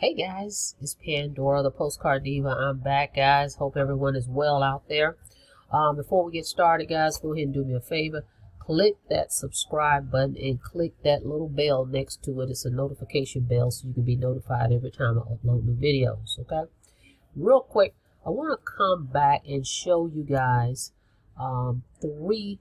Hey guys, it's Pandora, the Postcard Diva. I'm back, guys. Hope everyone is well out there. Before we get started, guys, go ahead and do me a favor. Click that subscribe button and click that little bell next to it. It's a notification bell so you can be notified every time I upload new videos, okay? Real quick, I want to come back and show you guys 3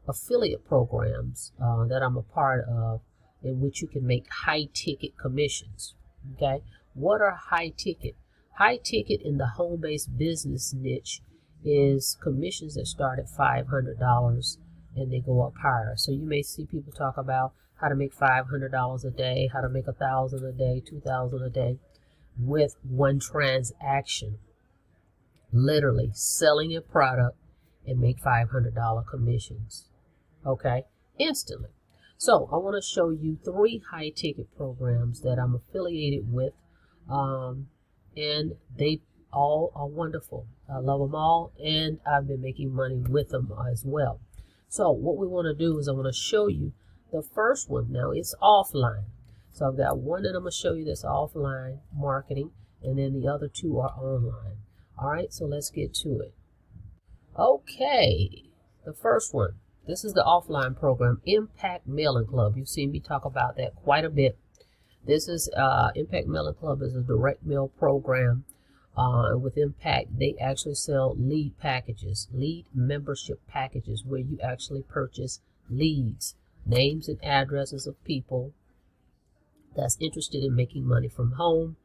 affiliate programs that I'm a part of in which you can make high-ticket commissions, okay? What are high ticket? High ticket in the home-based business niche is commissions that start at $500 and they go up higher. So you may see people talk about how to make $500 a day, how to make $1,000 a day, $2,000 a day with one transaction. Literally selling a product and make $500 commissions, okay, instantly. So I want to show you 3 high ticket programs that I'm affiliated with. And they all are wonderful. I love them all, and I've been making money with them as well. So what we want to do is I want to show you the first one. Now it's offline. So I've got one that I'm going to show you that's offline marketing, and then the other 2 are online. All right, so let's get to it. Okay, the first one. This is the offline program, Impact Mailing Club. You've seen me talk about that quite a bit. This is Impact Mailing Club is a direct mail program. With Impact, they actually sell lead packages, lead membership packages, where you actually purchase leads, names and addresses of people that's interested in making money from home.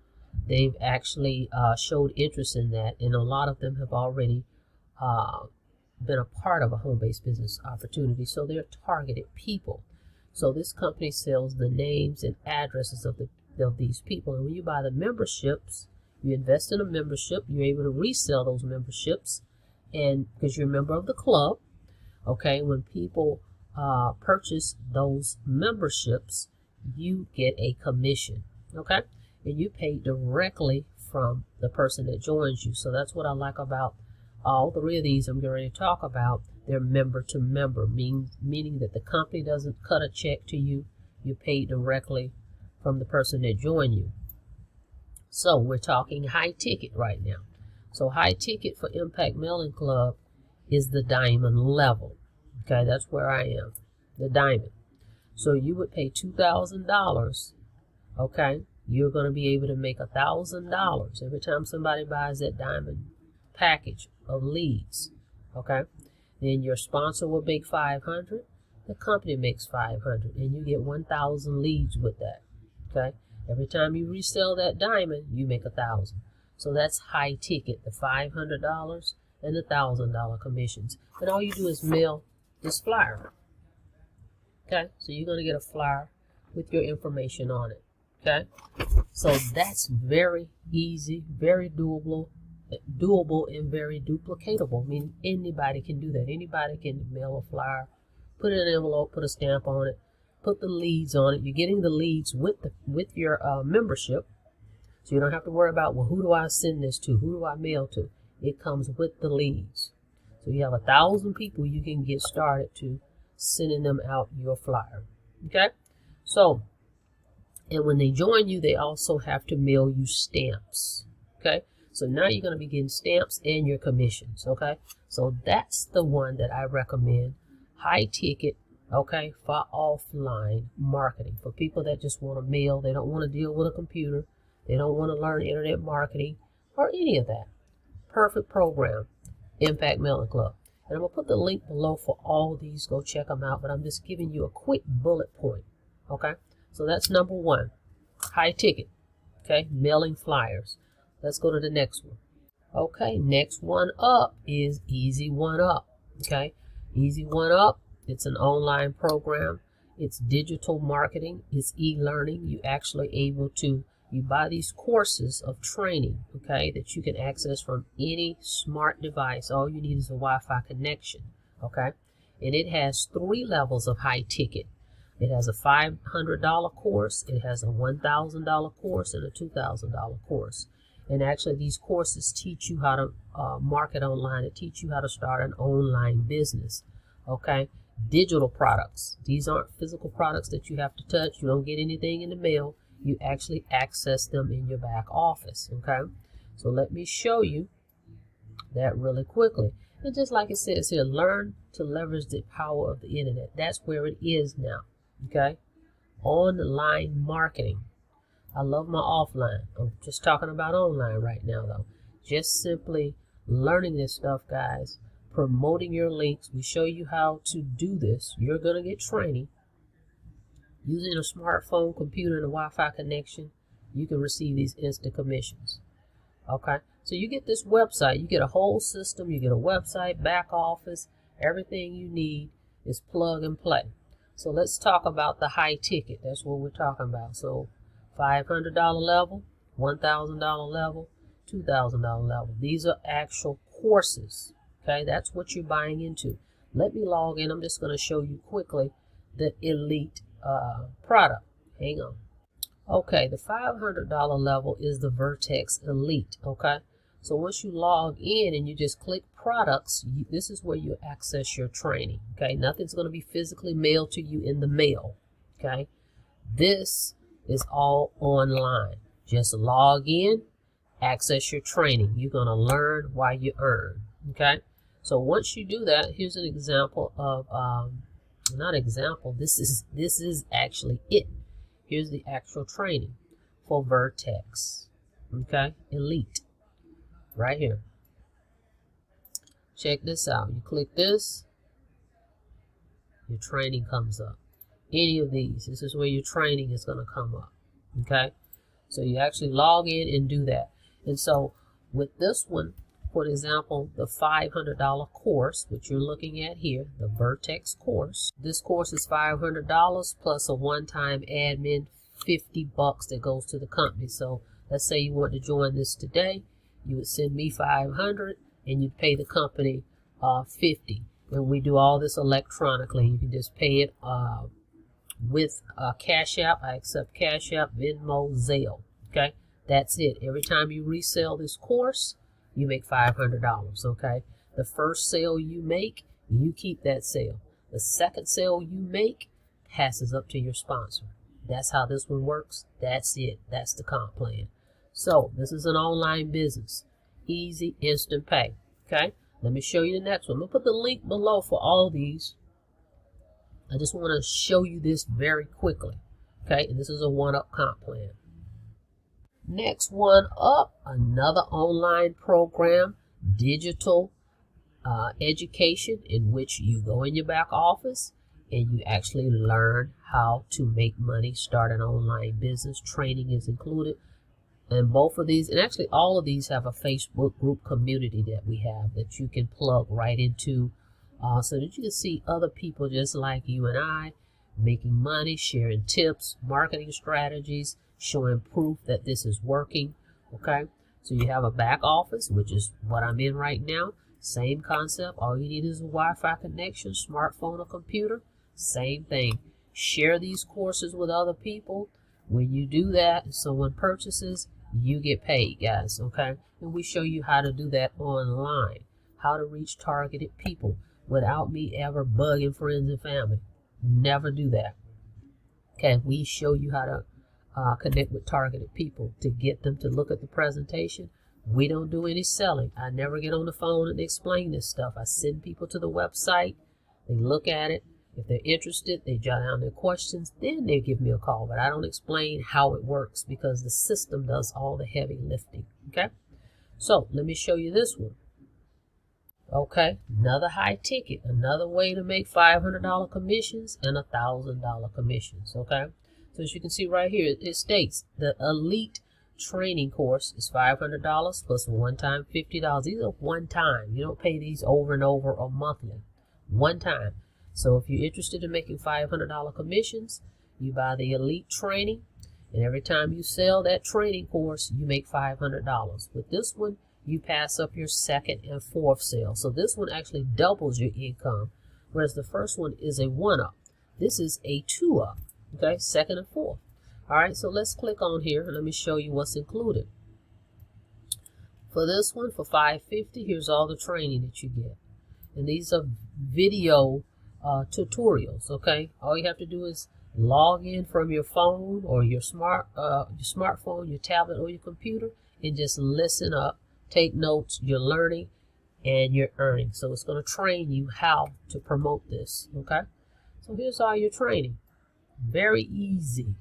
They've actually showed interest in that, and a lot of them have already been a part of a home-based business opportunity, so they're targeted people. So this company sells the names and addresses of these people. And when you buy the memberships, you invest in a membership, you're able to resell those memberships, and because you're a member of the club, okay, when people purchase those memberships, you get a commission, okay, and you pay directly from the person that joins you. So that's what I like about all 3 of these I'm going to talk about. They're member to member, meaning that the company doesn't cut a check to you. You pay directly from the person that joined you. So we're talking high ticket right now. So high ticket for Impact Mailing Club is the diamond level. Okay, that's where I am, the diamond. So you would pay $2,000. Okay, you're going to be able to make $1,000 every time somebody buys that diamond package of leads. Okay. Then your sponsor will make $500, the company makes $500, and you get 1,000 leads with that. Okay, every time you resell that diamond, you make $1,000. So that's high ticket, the $500 and the $1,000 commissions. And all you do is mail this flyer. Okay, so you're going to get a flyer with your information on it. Okay, so that's very easy, very doable and very duplicatable, meaning anybody can do that. Anybody can mail a flyer, put it in an envelope, put a stamp on it, put the leads on it. You're getting the leads with your membership, so you don't have to worry about, well, who do I send this to? Who do I mail to? It comes with the leads. So you have 1,000 people you can get started to sending them out your flyer. Okay, so, and when they join you, they also have to mail you stamps. Okay, so now you're going to be getting stamps and your commissions, okay? So that's the one that I recommend, high ticket, okay, for offline marketing. For people that just want to mail, they don't want to deal with a computer, they don't want to learn internet marketing or any of that. Perfect program, Impact Mailing Club. And I'm going to put the link below for all these. Go check them out, but I'm just giving you a quick bullet point, okay? So that's number 1, high ticket, okay, mailing flyers. Let's go to the next one. Okay, next one up is Easy One Up. Okay, Easy One Up, it's an online program. It's digital marketing. It's e-learning. You actually able to, you buy these courses of training, okay, that you can access from any smart device. All you need is a Wi-Fi connection, okay? And it has 3 levels of high ticket. It has a $500 course, it has a $1,000 course, and a $2,000 course. And actually, these courses teach you how to market online. It teach you how to start an online business. Okay, digital products. These aren't physical products that you have to touch. You don't get anything in the mail. you actually access them in your back office. Okay, so let me show you that really quickly. And just like it says here, learn to leverage the power of the internet. That's where it is now. Okay, online marketing. I love my offline. I'm just talking about online right now, though. Just simply learning this stuff, guys. Promoting your links. We show you how to do this. You're going to get training. Using a smartphone, computer, and a Wi-Fi connection, you can receive these instant commissions. Okay, so you get this website. You get a whole system. You get a website, back office. Everything you need is plug and play. So let's talk about the high ticket. That's what we're talking about. So $500 level, $1,000 level, $2,000 level. These are actual courses. Okay, that's what you're buying into. Let me log in. I'm just going to show you quickly the elite product. Hang on. Okay, the $500 level is the Vertex Elite. Okay, so once you log in and you just click products, this is where you access your training. Okay, nothing's going to be physically mailed to you in the mail. Okay, this is all online. Just log in, access your training. You're going to learn while you earn. Okay, so once you do that, here's an example of not example, this is actually it. Here's the actual training for Vertex. Okay, Elite right here. Check this out. You click this, your training comes up. Any of these, this is where your training is going to come up. Okay, so you actually log in and do that. And so with this one, for example, the $500 course, which you're looking at here, the Vertex course. This course is $500 plus a one-time admin $50 that goes to the company. So let's say you want to join this today, you would send me $500 and you'd pay the company $50. And we do all this electronically. You can just pay it with Cash App. I accept Cash App, Venmo, Zelle. Okay, that's it. Every time you resell this course, you make $500. Okay, the first sale you make, you keep that sale. The second sale you make passes up to your sponsor. That's how this one works. That's it. That's the comp plan. So this is an online business. Easy, instant pay. Okay, let me show you the next one. I'm going to put the link below for all these. I just want to show you this very quickly. Okay, and this is a one-up comp plan. Next one up, another online program, digital education, in which you go in your back office and you actually learn how to make money, start an online business. Training is included. And both of these, and actually all of these, have a Facebook group community that we have that you can plug right into so that you can see other people just like you and I making money, sharing tips, marketing strategies, showing proof that this is working. Okay, so you have a back office, which is what I'm in right now. Same concept. All you need is a Wi-Fi connection, smartphone or computer. Same thing. Share these courses with other people. When you do that, if someone purchases, you get paid, guys. Okay, and we show you how to do that online, how to reach targeted people without me ever bugging friends and family. Never do that. Okay, we show you how to connect with targeted people to get them to look at the presentation. We don't do any selling. I never get on the phone and explain this stuff. I send people to the website. They look at it. If they're interested, they jot down their questions. Then they give me a call. But I don't explain how it works because the system does all the heavy lifting. Okay, so let me show you this one. Okay, another high ticket, another way to make $500 commissions and $1,000 commissions. Okay, so as you can see right here, it states the Elite training course is $500 plus a one-time $50. These are one time. You don't pay these over and over or monthly. One time. So if you're interested in making $500 commissions, you buy the Elite training, and every time you sell that training course, you make $500. With this one, you pass up your second and fourth sale. So this one actually doubles your income, whereas the first one is a one-up. This is a two-up, okay, second and fourth. All right, so let's click on here and let me show you what's included. For this one, for $550, here's all the training that you get. And these are video tutorials, okay? All you have to do is Log in from your phone or your smartphone, your tablet, or your computer, and just listen up, take notes. You're learning and you're earning. So it's going to train you how to promote this. Okay. So here's all your training. Very easy.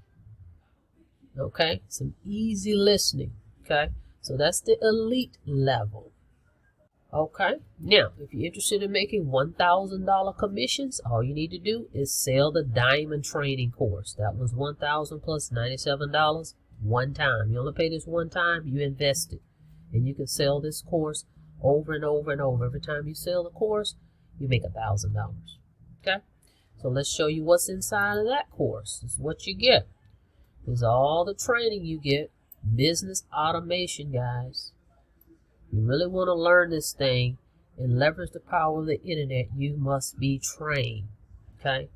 Okay. Some easy listening. Okay. So that's the elite level. Okay, now if you're interested in making $1,000 commissions, all you need to do is sell the Diamond Training course. That was $1,000 plus $97 one time. You only pay this one time, you invest it. And you can sell this course over and over and over. Every time you sell the course, you make $1,000. Okay, so let's show you what's inside of that course. This is what you get. This is all the training you get. Business automation, guys. You really want to learn this thing and leverage the power of the internet, you must be trained. Okay?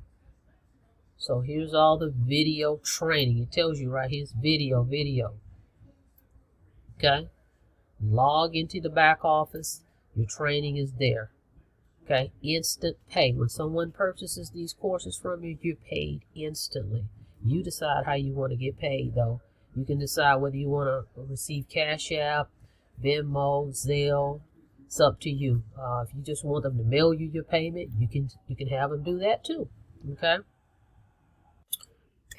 So here's all the video training. It tells you right here's video. Okay? Log into the back office. Your training is there. Okay? Instant pay. When someone purchases these courses from you, you're paid instantly. You decide how you want to get paid, though. You can decide whether you want to receive Cash App, Venmo, Zelle. It's up to you. If you just want them to mail you your payment, you can have them do that too. Okay.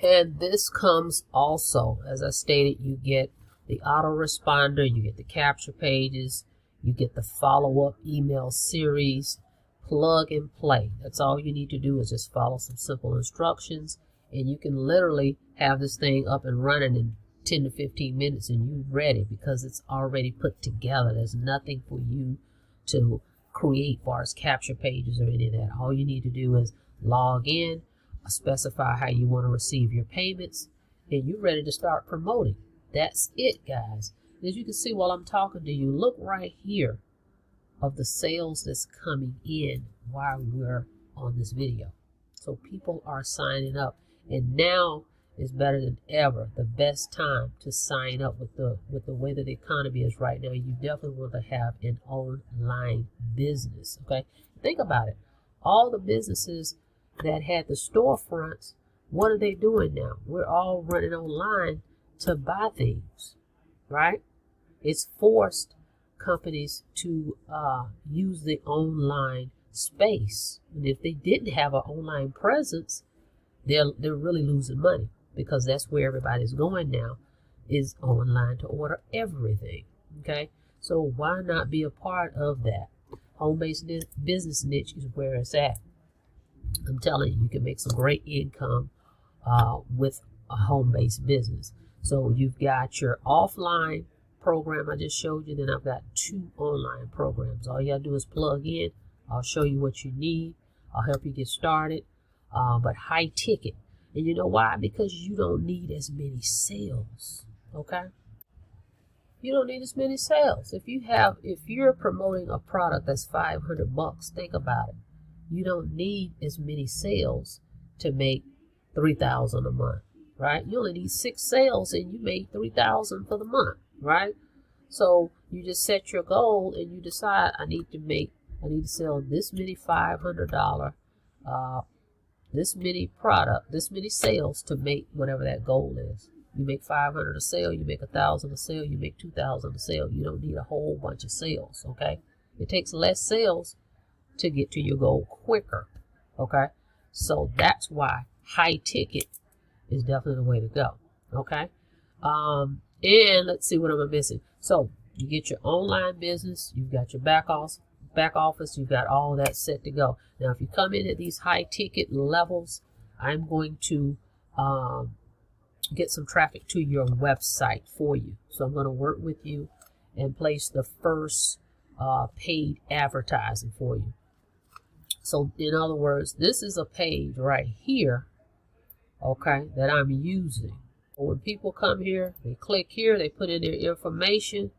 And this comes also, as I stated, you get the autoresponder, you get the capture pages, you get the follow-up email series, plug and play. That's all you need to do is just follow some simple instructions, and you can literally have this thing up and running in 10 to 15 minutes and you're ready because it's already put together. There's nothing for you to create as far as capture pages or any of that. All you need to do is log in, specify how you want to receive your payments, and you're ready to start promoting. That's it, guys. As you can see while I'm talking to you, look right here of the sales that's coming in while we're on this video. So people are signing up, and now is better than ever. The best time to sign up with the way that the economy is right now. You definitely want to have an online business. Okay, think about it. All the businesses that had the storefronts, what are they doing now? We're all running online to buy things, right? It's forced companies to use the online space, and if they didn't have an online presence, they're really losing money. Because that's where everybody's going now, is online to order everything. Okay, so why not be a part of that? Home-based business niche is where it's at. I'm telling you, you can make some great income with a home-based business. So you've got your offline program I just showed you, then I've got 2 online programs. All you gotta do is plug in. I'll show you what you need. I'll help you get started. But high ticket. And you know why? Because you don't need as many sales. Okay? You don't need as many sales. If you're promoting a product that's $500, think about it. You don't need as many sales to make $3,000 a month, right? You only need 6 sales and you make $3,000 for the month, right? So you just set your goal and you decide I need to sell this many $500 this many sales to make whatever that goal is. You make 500 a sale, you make 1,000 a sale, you make 2,000 a sale. You don't need a whole bunch of sales, okay? It takes less sales to get to your goal quicker, okay? So that's why high ticket is definitely the way to go, okay? And let's see what I'm missing. So you get your online business, you've got your back office, you've got all that set to go. Now, if you come in at these high ticket levels, I'm going to get some traffic to your website for you. So I'm going to work with you and place the first paid advertising for you. So in other words, this is a page right here, okay, that I'm using. When people come here, they click here, they put in their information,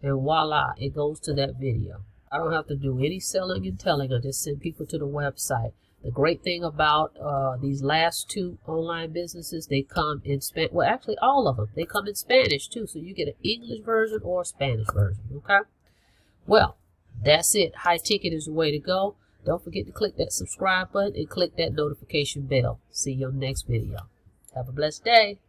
and voila, it goes to that video. I don't have to do any selling and telling. I just send people to the website. The great thing about these last 2 online businesses, they come in Spanish. Well, actually, all of them. They come in Spanish, too. So you get an English version or a Spanish version, okay? Well, that's it. High ticket is the way to go. Don't forget to click that subscribe button and click that notification bell. See you on the next video. Have a blessed day.